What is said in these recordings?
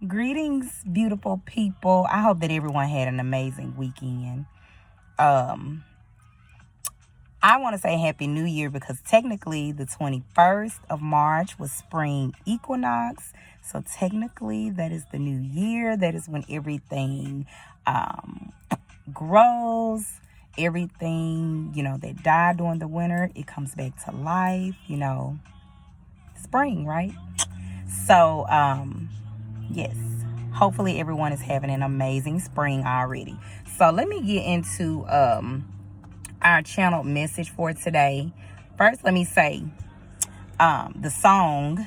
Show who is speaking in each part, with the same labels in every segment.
Speaker 1: Greetings, beautiful people. I hope that everyone had an amazing weekend. Um, I want to say Happy New Year because technically the 21st of March was spring equinox. So technically that is the new year. That is when everything grows. Everything, that died during the winter, it comes back to life, spring, right? So, yes, hopefully everyone is having an amazing spring already. So let me get into our channel message for today. First, let me say the song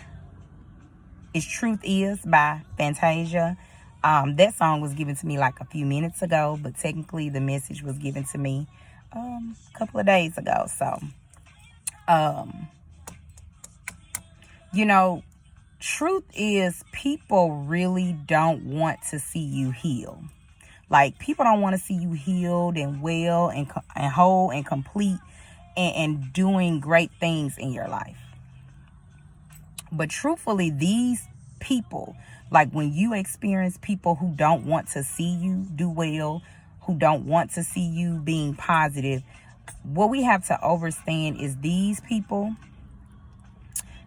Speaker 1: is Truth Is by Fantasia. That song was given to me like a few minutes ago, but technically the message was given to me a couple of days ago. So, truth is people really don't want to see you heal. Like, people don't want to see you healed and well and whole and complete and doing great things in your life. But truthfully, these people, like when you experience people who don't want to see you do well, who don't want to see you being positive, what we have to understand is these people,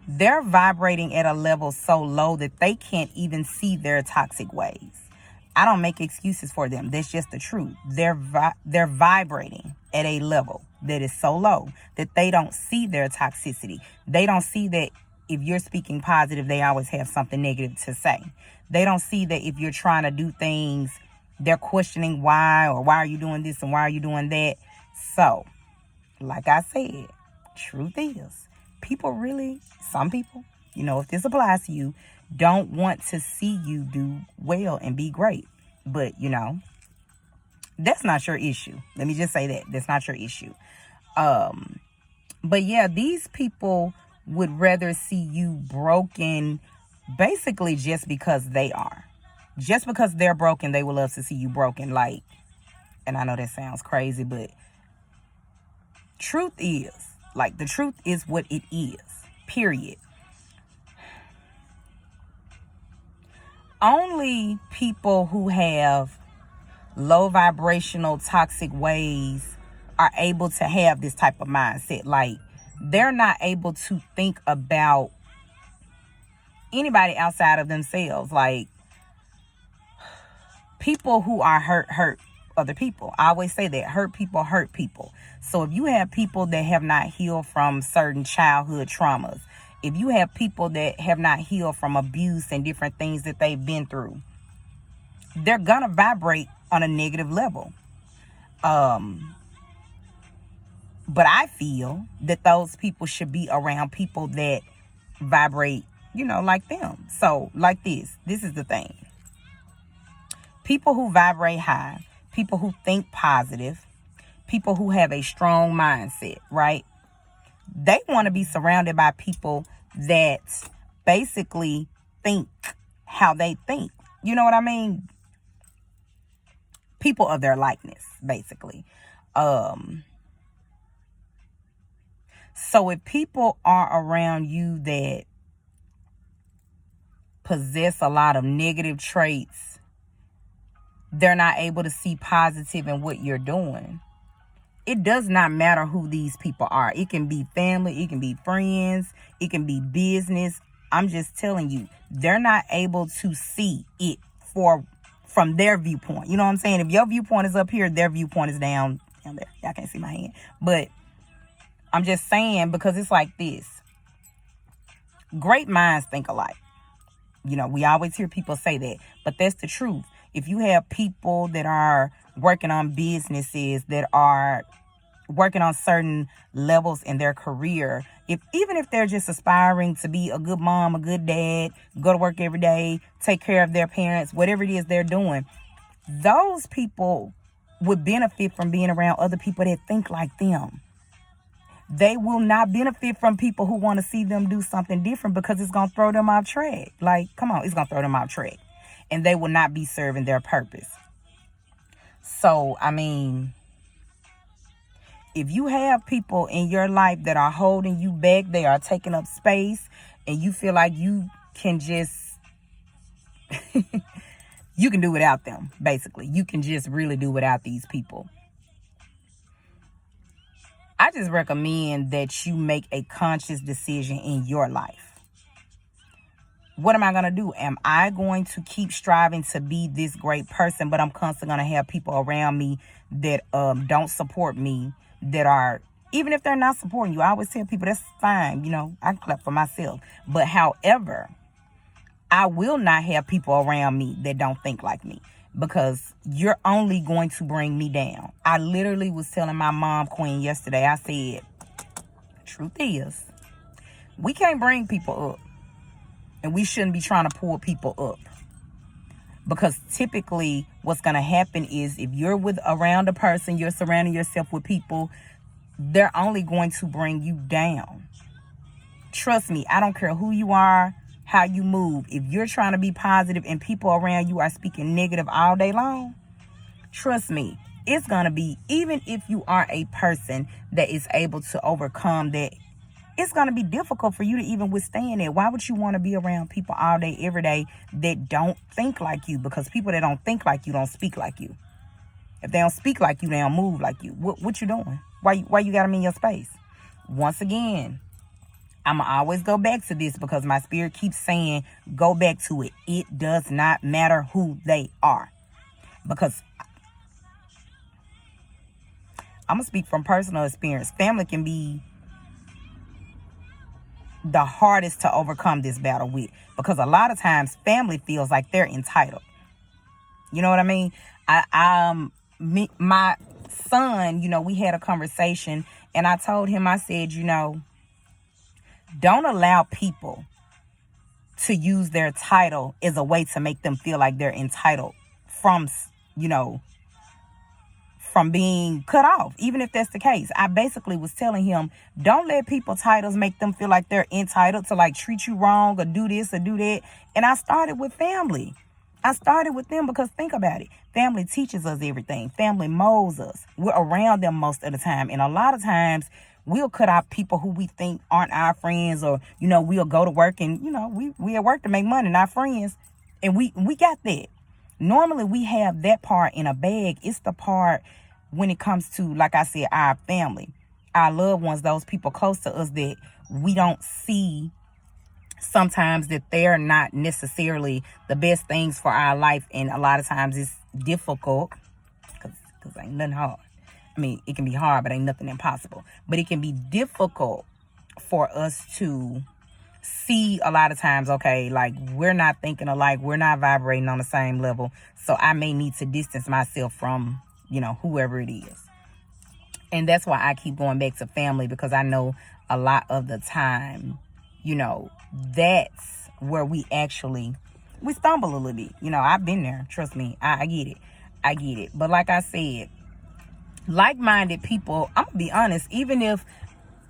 Speaker 1: they're vibrating at a level so low that they can't even see their toxic ways. I don't make excuses for them. That's just the truth. They're vibrating at a level that is so low that they don't see their toxicity. They don't see that if you're speaking positive, they always have something negative to say. They don't see that if you're trying to do things, they're questioning why, or why are you doing this and why are you doing that. So, like I said, truth is, some people, if this applies to you, don't want to see you do well and be great. But, that's not your issue. Let me just say that. That's not your issue. But yeah, these people would rather see you broken basically just because they are. Just because they're broken, they would love to see you broken. Like, and I know that sounds crazy, but truth is, the truth is what it is, period. Only people who have low vibrational toxic ways are able to have this type of mindset. Like, they're not able to think about anybody outside of themselves. Like, people who are hurt other people. I always say that hurt people. So if you have people that have not healed from certain childhood traumas, if you have people that have not healed from abuse and different things that they've been through, they're gonna vibrate on a negative level. But I feel that those people should be around people that vibrate, like them. So, like this is the thing. People who vibrate high, people who think positive, people who have a strong mindset, right? They want to be surrounded by people that basically think how they think. You know what I mean? People of their likeness, basically. So if people are around you that possess a lot of negative traits, they're not able to see positive in what you're doing. It does not matter who these people are. It can be family, it can be friends, it can be business. I'm just telling you, they're not able to see it from their viewpoint. You know what I'm saying? If your viewpoint is up here, their viewpoint is down there. Y'all can't see my hand. But I'm just saying, because it's like this. Great minds think alike. We always hear people say that, but that's the truth. If you have people that are working on businesses, that are working on certain levels in their career, even if they're just aspiring to be a good mom, a good dad, go to work every day, take care of their parents, whatever it is they're doing, those people would benefit from being around other people that think like them. They will not benefit from people who want to see them do something different, because it's going to throw them off track. Like, come on, it's going to throw them off track. And they will not be serving their purpose. So, I mean, if you have people in your life that are holding you back, they are taking up space, and you feel like you can just You can do without them, basically. You can just really do without these people. I just recommend that you make a conscious decision in your life. What am I going to do? Am I going to keep striving to be this great person, but I'm constantly going to have people around me that don't support me, that are, even if they're not supporting you, I always tell people that's fine. You know, I can clap for myself. But however, I will not have people around me that don't think like me, because you're only going to bring me down. I literally was telling my mom, Queen, yesterday, I said, truth is, we can't bring people up, and we shouldn't be trying to pull people up. Because typically what's going to happen is, if you're around a person, you're surrounding yourself with people, they're only going to bring you down. Trust me, I don't care who you are, how you move. If you're trying to be positive and people around you are speaking negative all day long, trust me, it's going to be, even if you are a person that is able to overcome that, it's going to be difficult for you to even withstand it. Why would you want to be around people all day, every day that don't think like you? Because people that don't think like you don't speak like you. If they don't speak like you, they don't move like you. What you doing? Why you got them in your space? Once again, I'm going to always go back to this, because my spirit keeps saying, go back to it. It does not matter who they are. Because I'm going to speak from personal experience. Family can be the hardest to overcome this battle with, because a lot of times family feels like they're entitled. You know what I mean? My son, you know, we had a conversation, and I told him, I said, you know, don't allow people to use their title as a way to make them feel like they're entitled from, you know, from being cut off. Even if that's the case, I basically was telling him, don't let people's titles make them feel like they're entitled to, like, treat you wrong or do this or do that. And I started with family. I started with them, because think about it. Family teaches us everything. Family molds us. We're around them most of the time. And a lot of times we'll cut out people who we think aren't our friends, or, you know, we'll go to work and, you know, we at work to make money, not friends. And we got that. Normally we have that part in a bag. It's the part when it comes to, like I said, our family, our loved ones, those people close to us that we don't see sometimes, that they're not necessarily the best things for our life. And a lot of times it's difficult, because ain't nothing hard. I mean, it can be hard, but ain't nothing impossible. But it can be difficult for us to see a lot of times, okay, like, we're not thinking alike, we're not vibrating on the same level, so I may need to distance myself from, you know, whoever it is. And that's why I keep going back to family, because I know a lot of the time, you know, that's where we stumble a little bit. You know, I've been there. Trust me. I get it. But like I said, like-minded people, I'm gonna be honest, even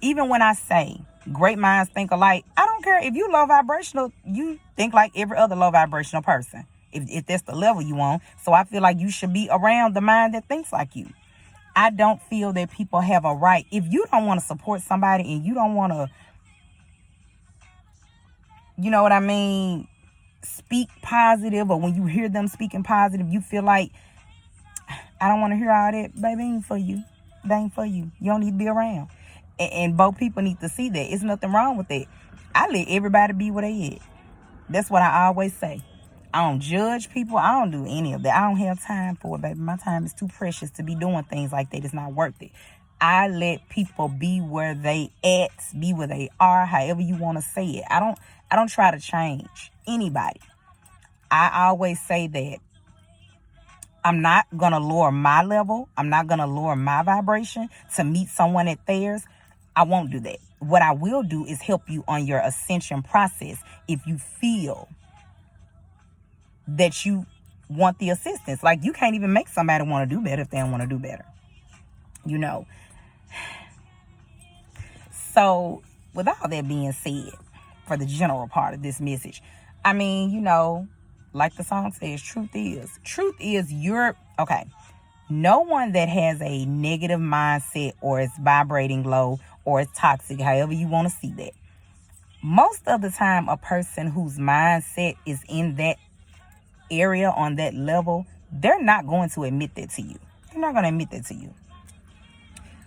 Speaker 1: when I say great minds think alike, I don't care if you low vibrational, you think like every other low vibrational person, if that's the level you on. So I feel like you should be around the mind that thinks like you. I don't feel that people have a right, if you don't want to support somebody and you don't want to, you know what I mean, speak positive, or when you hear them speaking positive, you feel like, I don't want to hear all that, baby, ain't for you. They ain't for you. You don't need to be around. And both people need to see that. It's nothing wrong with that. I let everybody be where they at. That's what I always say. I don't judge people. I don't do any of that. I don't have time for it, baby. My time is too precious to be doing things like that. It's not worth it. I let people be where they at, be where they are, however you want to say it. I don't try to change anybody. I always say that I'm not going to lower my level. I'm not going to lower my vibration to meet someone at theirs. I won't do that. What I will do is help you on your ascension process if you feel that you want the assistance. Like, you can't even make somebody want to do better if they don't want to do better. You know. So, with all that being said, for the general part of this message, I mean, you know, like the song says, truth is okay. No one that has a negative mindset, or is vibrating low, or is toxic, however you want to see that. Most of the time, a person whose mindset is in that area, on that level, they're not going to admit that to you. They're not going to admit that to you.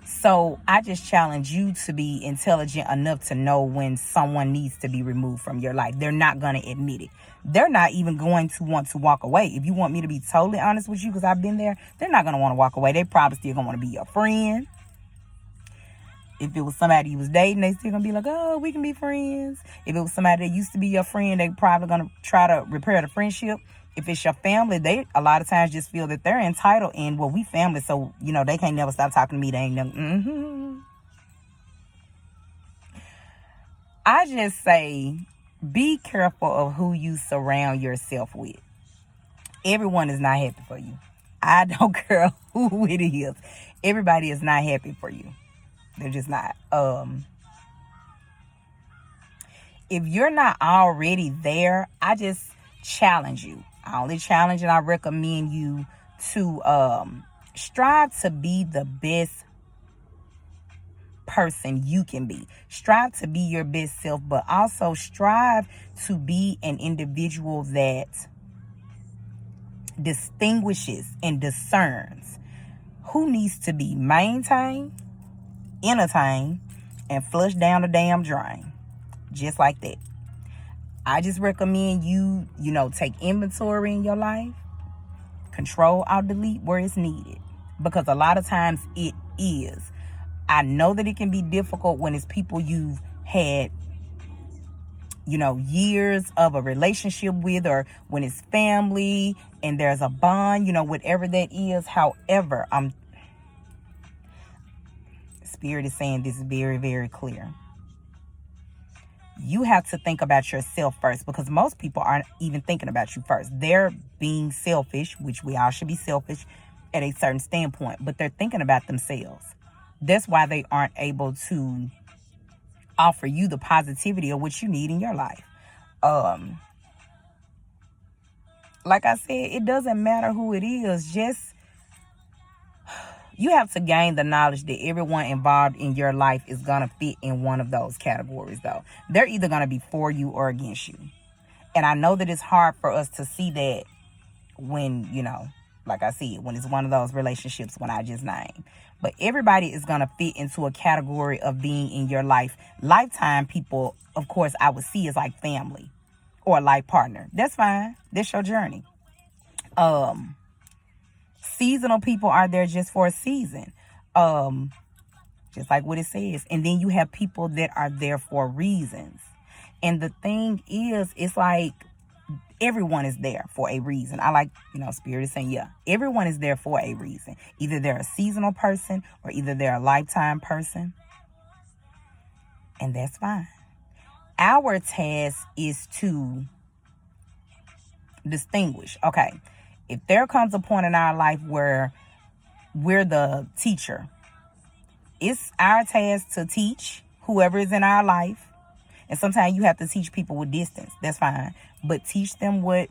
Speaker 1: So I just challenge you to be intelligent enough to know when someone needs to be removed from your life. They're not going to admit it. They're not even going to want to walk away. If you want me to be totally honest with you, because I've been there, they're not going to want to walk away. They probably still going to want to be your friend. If it was somebody you was dating, they still going to be like, oh, we can be friends. If it was somebody that used to be your friend, they probably going to try to repair the friendship. If it's your family, they a lot of times just feel that they're entitled and, well, we family, so, you know, they can't never stop talking to me. They ain't never. I just say, be careful of who you surround yourself with. Everyone is not happy for you. I don't care who it is. Everybody is not happy for you. They're just not. If you're not already there, I just challenge you. I only challenge and I recommend you to strive to be the best person you can be. Strive to be your best self, but also strive to be an individual that distinguishes and discerns who needs to be maintained, entertained, and flushed down the damn drain. Just like that. I just recommend you, take inventory in your life. Control, Alt, delete where it's needed. Because a lot of times it is. I know that it can be difficult when it's people you've had, years of a relationship with, or when it's family and there's a bond, whatever that is. However, Spirit is saying this very, very clear. You have to think about yourself first, because most people aren't even thinking about you first. They're being selfish, which we all should be selfish at a certain standpoint, but they're thinking about themselves. That's why they aren't able to offer you the positivity of what you need in your life. Like I said, it doesn't matter who it is. Just, you have to gain the knowledge that everyone involved in your life is going to fit in one of those categories, though. They're either going to be for you or against you. And I know that it's hard for us to see that when, like I said, when it's one of those relationships when I just named. But everybody is going to fit into a category of being in your life. Lifetime people, of course, I would see as like family or a life partner. That's fine. That's your journey. Seasonal people are there just for a season. Just like what it says. And then you have people that are there for reasons. And the thing is, it's like everyone is there for a reason. I like, Spirit is saying, yeah, everyone is there for a reason. Either they're a seasonal person or either they're a lifetime person. And that's fine. Our task is to distinguish. Okay, if there comes a point in our life where we're the teacher, it's our task to teach whoever is in our life. And sometimes you have to teach people with distance. That's fine. But teach them what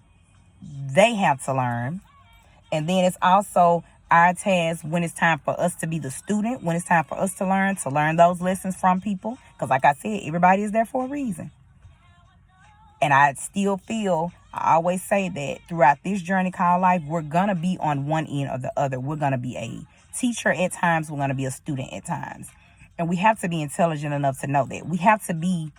Speaker 1: they have to learn. And then it's also our task when it's time for us to be the student, when it's time for us to learn those lessons from people. Because like I said, everybody is there for a reason. And I still feel, I always say that throughout this journey called life, we're going to be on one end or the other. We're going to be a teacher at times. We're going to be a student at times. And we have to be intelligent enough to know that. We have to be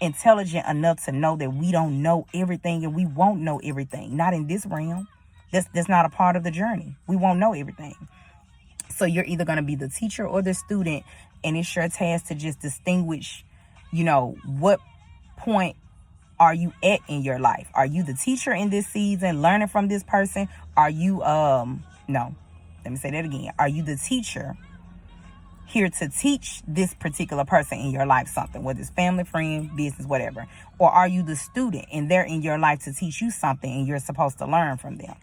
Speaker 1: intelligent enough to know that we don't know everything and we won't know everything. Not in this realm. That's not a part of the journey. We won't know everything. So you're either going to be the teacher or the student. And it's your task to just distinguish, what point are you at in your life? Are you the teacher in this season, learning from this person? Are you, no, let me say that again. Are you the teacher here to teach this particular person in your life something, whether it's family, friend, business, whatever? Or are you the student and they're in your life to teach you something and you're supposed to learn from them?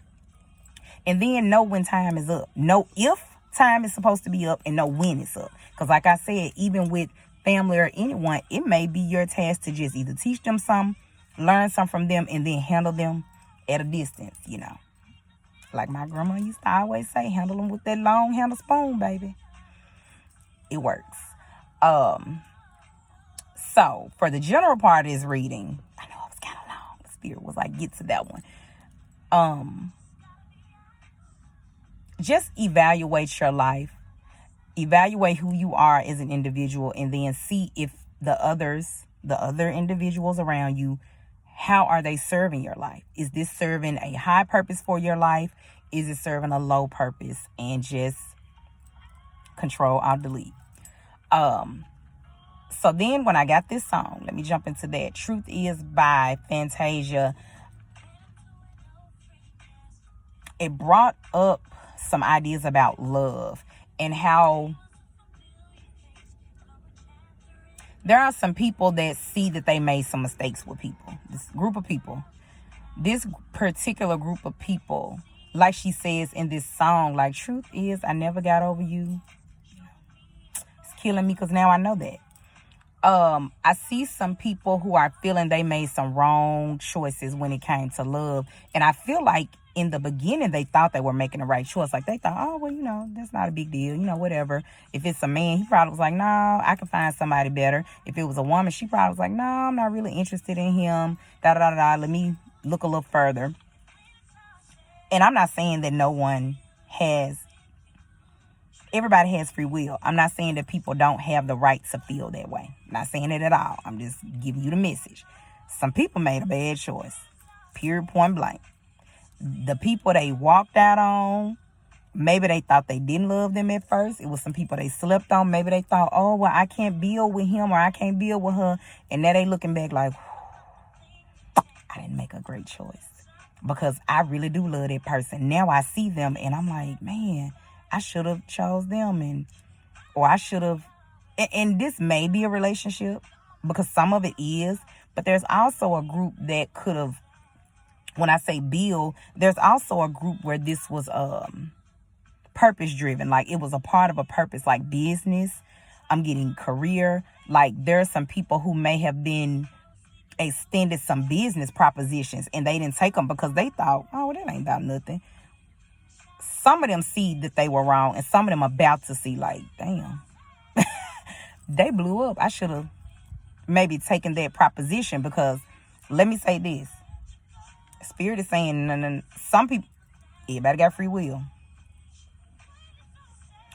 Speaker 1: And then know when time is up. Know if time is supposed to be up and know when it's up. Because like I said, even with family or anyone, it may be your task to just either teach them something, learn something from them, and then handle them at a distance, Like my grandma used to always say, handle them with that long handle spoon, baby. It works. So for the general part of this reading, I know it was kind of long. The Spirit was like, get to that one. Just evaluate your life. Evaluate who you are as an individual, and then see if the other individuals around you, how are they serving your life? Is this serving a high purpose for your life? Is it serving a low purpose? And just control, Alt, delete. So then when I got this song, let me jump into that. Truth Is by Fantasia. It brought up some ideas about love and how there are some people that see that they made some mistakes with people. This particular group of people, like she says in this song, like, truth is, I never got over you. It's killing me because now I know that. I see some people who are feeling they made some wrong choices when it came to love. And I feel like in the beginning, they thought they were making the right choice. Like they thought, oh, well, that's not a big deal. Whatever. If it's a man, he probably was like, no, I can find somebody better. If it was a woman, she probably was like, no, I'm not really interested in him. Let me look a little further. And I'm not saying that everybody has free will. I'm not saying that people don't have the right to feel that way. I'm not saying it at all. I'm just giving you the message. Some people made a bad choice. Period, point blank. The people they walked out on, maybe they thought they didn't love them at first. It was some people they slept on. Maybe they thought, oh, well, I can't build with him or I can't build with her. And now they looking back like, I didn't make a great choice. Because I really do love that person. Now I see them and I'm like, man, I should have chose them, or I should have. And this may be a relationship because some of it is, but there's also a group that could have. When I say build, there's also a group where this was purpose driven, like it was a part of a purpose, like business. I'm getting career. Like there are some people who may have been extended some business propositions and they didn't take them because they thought, oh, well, that ain't about nothing. Some of them see that they were wrong, and some of them about to see like, damn, they blew up. I should have maybe taken that proposition because let me say this. Spirit is saying, some people, everybody got free will.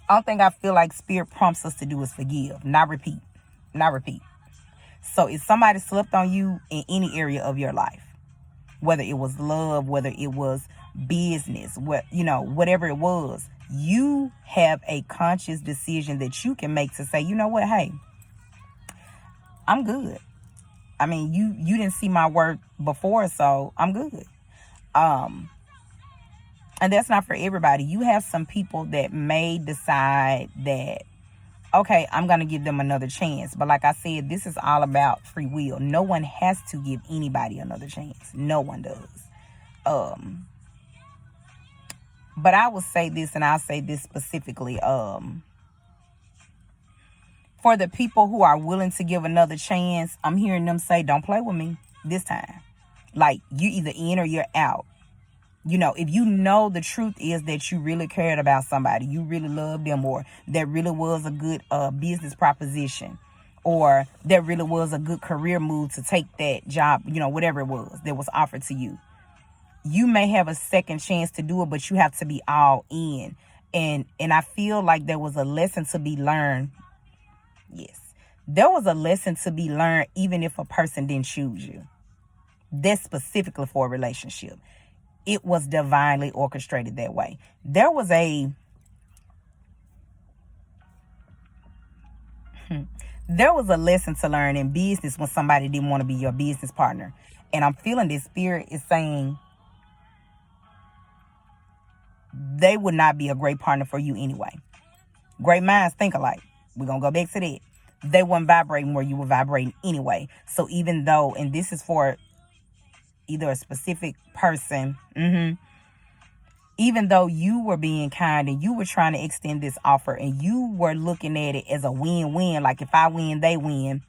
Speaker 1: Only thing I feel like Spirit prompts us to do is forgive, not repeat. So if somebody slept on you in any area of your life, whether it was love, whether it was business, whatever it was, you have a conscious decision that you can make to say, you know what, hey, I'm good. I mean, you didn't see my work before, so I'm good. And that's not for everybody. You have some people that may decide that, okay, I'm going to give them another chance. But like I said, this is all about free will. No one has to give anybody another chance. No one does. But I will say this, and I'll say this specifically. For the people who are willing to give another chance, I'm hearing them say, don't play with me this time. Like, you either in or you're out. If you know the truth is that you really cared about somebody, you really loved them, or that really was a good business proposition, or that really was a good career move to take that job, whatever it was that was offered to you. You may have a second chance to do it, but you have to be all in. And I feel like there was a lesson to be learned. Yes, there was a lesson to be learned even if a person didn't choose you. That's specifically for a relationship. It was divinely orchestrated that way. There was a lesson to learn in business when somebody didn't want to be your business partner. And I'm feeling this Spirit is saying they would not be a great partner for you anyway. Great minds think alike. We're going to go back to that. They weren't vibrating where you were vibrating anyway. So even though, and this is for either a specific person, even though you were being kind and you were trying to extend this offer and you were looking at it as a win-win, like if I win, they win.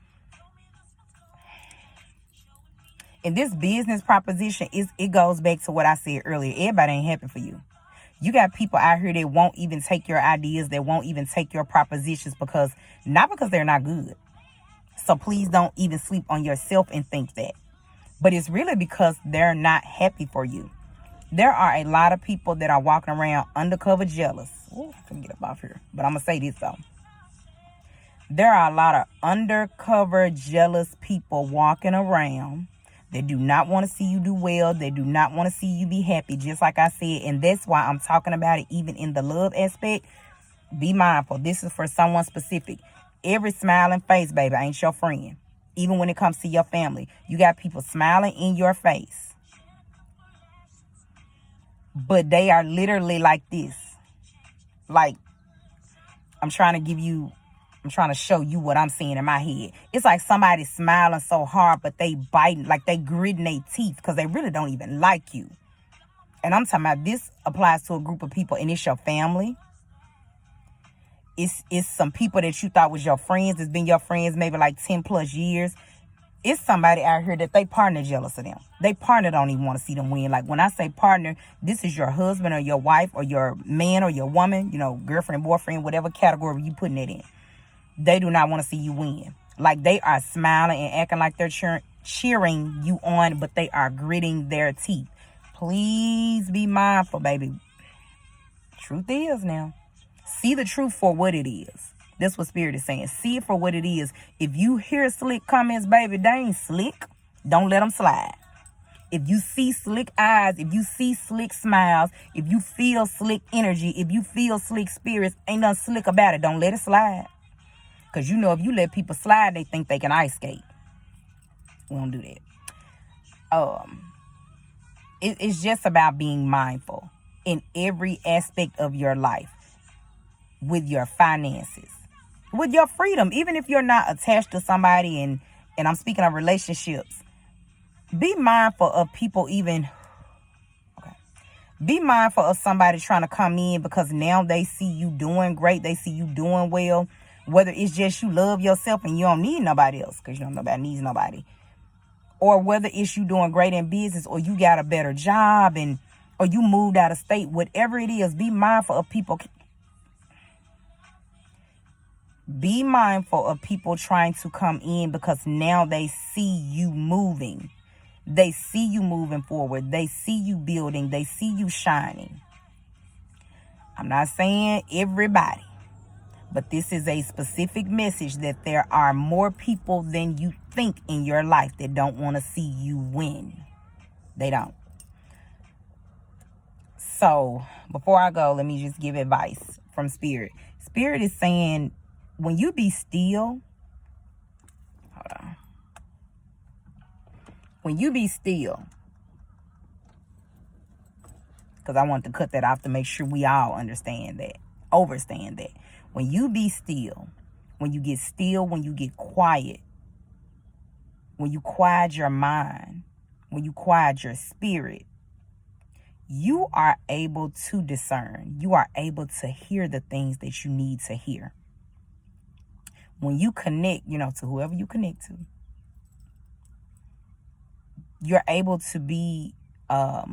Speaker 1: And this business proposition, it goes back to what I said earlier. Everybody ain't happy for you. You got people out here that won't even take your ideas, that won't even take your propositions not because they're not good. So please don't even sleep on yourself and think that. But it's really because they're not happy for you. There are a lot of people that are walking around undercover jealous. Ooh, I can get up off here. But I'm going to say this, though. There are a lot of undercover jealous people walking around. They do not want to see you do well. They do not want to see you be happy, just like I said. And that's why I'm talking about it even in the love aspect. Be mindful. This is for someone specific. Every smiling face, baby, ain't your friend. Even when it comes to your family. You got people smiling in your face. But they are literally like this. Like, I'm trying to show you what I'm seeing in my head. It's like somebody smiling so hard, but they biting, like they gritting their teeth because they really don't even like you. And I'm talking about this applies to a group of people, and it's your family. It's some people that you thought was your friends. It's been your friends maybe like 10 plus years. It's somebody out here that they partner jealous of them. They partner don't even want to see them win. Like when I say partner, this is your husband or your wife or your man or your woman, girlfriend, boyfriend, whatever category you putting it in. They do not want to see you win. Like they are smiling and acting like they're cheering you on, but they are gritting their teeth. Please be mindful, baby. Truth is now. See the truth for what it is. That's what Spirit is saying. See it for what it is. If you hear slick comments, baby, they ain't slick. Don't let them slide. If you see slick eyes, if you see slick smiles, if you feel slick energy, if you feel slick spirits, ain't nothing slick about it. Don't let it slide. Because if you let people slide, they think they can ice skate. We don't do that. It's just about being mindful in every aspect of your life. With your finances. With your freedom. Even if you're not attached to somebody, and I'm speaking of relationships. Be mindful of people Be mindful of somebody trying to come in because now they see you doing great. They see you doing well. Whether it's just you love yourself and you don't need nobody else because nobody needs nobody. Or whether it's you doing great in business or you got a better job or you moved out of state. Whatever it is, be mindful of people. Be mindful of people trying to come in because now they see you moving. They see you moving forward. They see you building. They see you shining. I'm not saying everybody, but this is a specific message that there are more people than you think in your life that don't want to see you win. They don't. So before I go, let me just give advice from Spirit. Spirit is saying, when you be still, hold on. When you be still, because I want to cut that off to make sure we all understand that, overstand that. When you be still, when you get still, when you get quiet, when you quiet your mind, when you quiet your spirit, you are able to discern. You are able to hear the things that you need to hear. When you connect, to whoever you connect to, you're able to be a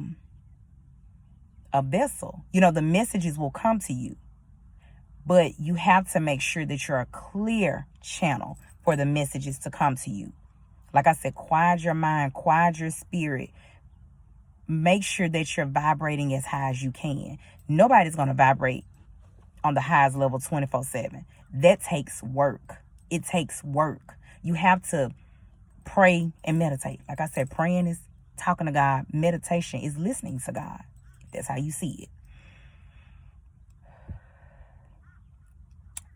Speaker 1: vessel. The messages will come to you. But you have to make sure that you're a clear channel for the messages to come to you. Like I said, quiet your mind, quiet your spirit. Make sure that you're vibrating as high as you can. Nobody's going to vibrate on the highest level 24/7. That takes work. It takes work. You have to pray and meditate. Like I said, praying is talking to God. Meditation is listening to God. That's how you see it.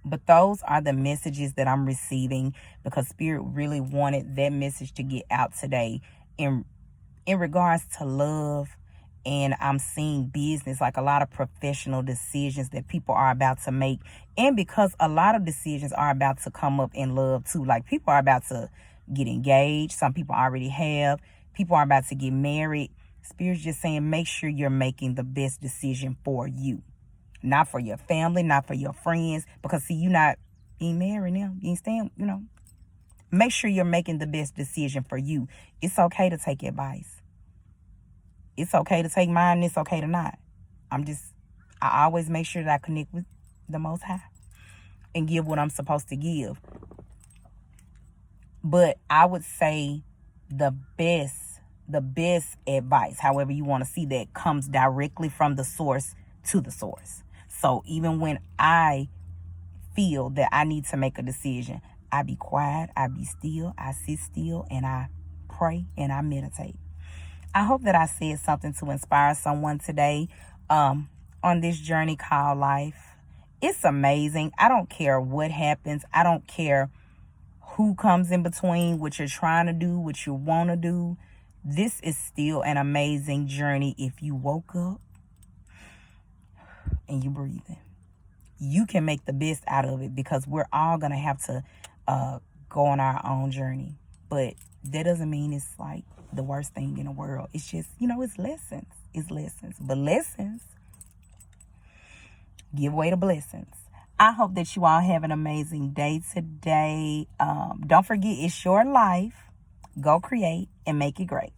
Speaker 1: But those are the messages that I'm receiving because Spirit really wanted that message to get out today in regards to love. And I'm seeing business, like a lot of professional decisions that people are about to make. And because a lot of decisions are about to come up in love too. Like people are about to get engaged. Some people already have. People are about to get married. Spirit's just saying, make sure you're making the best decision for you. Not for your family, not for your friends. Because see, you're not being married now. You ain't staying, Make sure you're making the best decision for you. It's okay to take advice. It's okay to take mine. It's okay to not. I always make sure that I connect with the Most High and give what I'm supposed to give. But I would say the best the best advice, however you want to see that, comes directly from the source to the source. So even when I feel that I need to make a decision, I be quiet, I be still, I sit still, and I pray and I meditate. I hope that I said something to inspire someone today on this journey called life. It's amazing. I don't care what happens. I don't care who comes in between, what you're trying to do, what you want to do. This is still an amazing journey if you woke up and you breathing. You can make the best out of it, because we're all going to have to go on our own journey. But that doesn't mean it's like the worst thing in the world. It's just, it's lessons. It's lessons. But lessons give way to blessings. I hope that you all have an amazing day today. Don't forget, it's your life. Go create and make it great.